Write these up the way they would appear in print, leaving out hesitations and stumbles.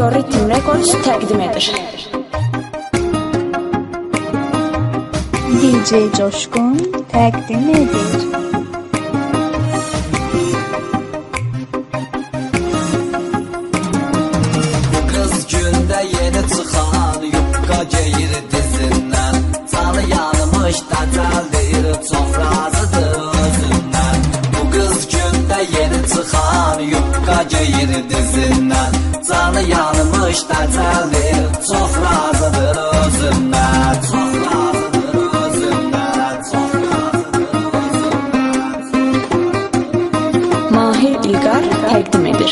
Biorhythm Records təqdim edir. DJ Coşkun təqdim edir. Qız gündə yeni çıxan yupqa geyir dizindən, canı yanmış da cəldir, çox razıdır özündən. Bu qız gündə yeni çıxan yupqa geyir dizindən, canı yanmış da cəldir, çox razıdır özündən, çox razıdır özündən, çox razıdır özündən. Mahir İlqar təqdim edir.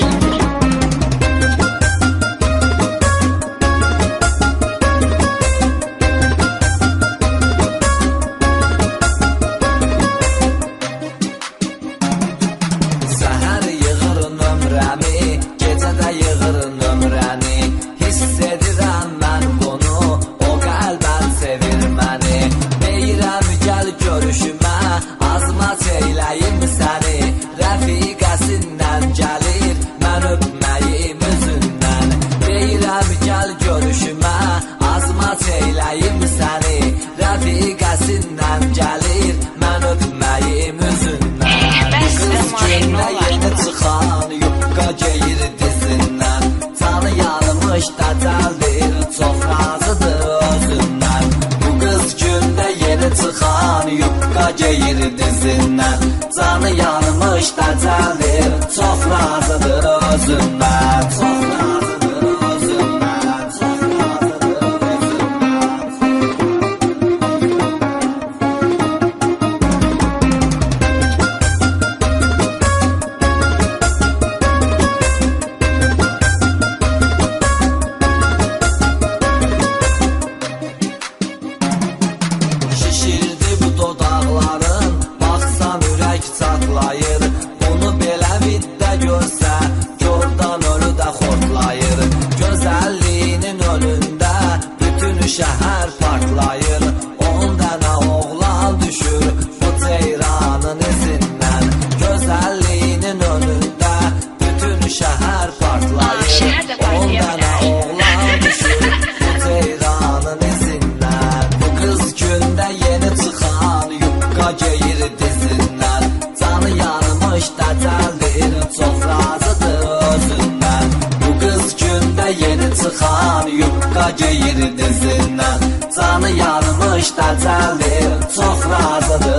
Səhər yığır nömrəmi, gecədə yığır nömrəni, hiss edirəm mən bunu, o qəlbən sevir məni. Deyirəm gəl görüşümə, azma çeyləyim səni, rəfiqəsindən gəlir, mən öpməyim üzündən. Deyirəm gəl görüşümə, azma çeyləyim səni, rəfiqəsindən gəlir, mən öpməyim üzündən. Qız gündə yeni çıxan yupqa geyir dizindən, canı yanmış da cəldir, çox razıdır özündən. Bu qız gündə yeni çıxan yupqa geyir dizindən, canı yanmış da cəldir, çox razıdır özündən, çox razıdır özündən, çox razıdır özündən. Şişirdi bu dodaqların, baxsan ürək çatlayır. Bunu belə viddə görsə, yordan ölü də xortlayır. Gözəlliyinin önündə bütün şəhər partlayır. 10 dənə oğlan düşür bu ceyranın izindən. Gözəlliyinin önündə bütün şəhər partlayır. 10 dənə oğlan düşür bu ceyranın izindən. Bu qız gündə yeni çıxan yupqa geyir dizindən, canı yanmış da cəldir, çox razıdır özündən. Bu qız gündə yeni çıxan yupqa geyir dizindən, canı yanmış da cəldir, çox razıdır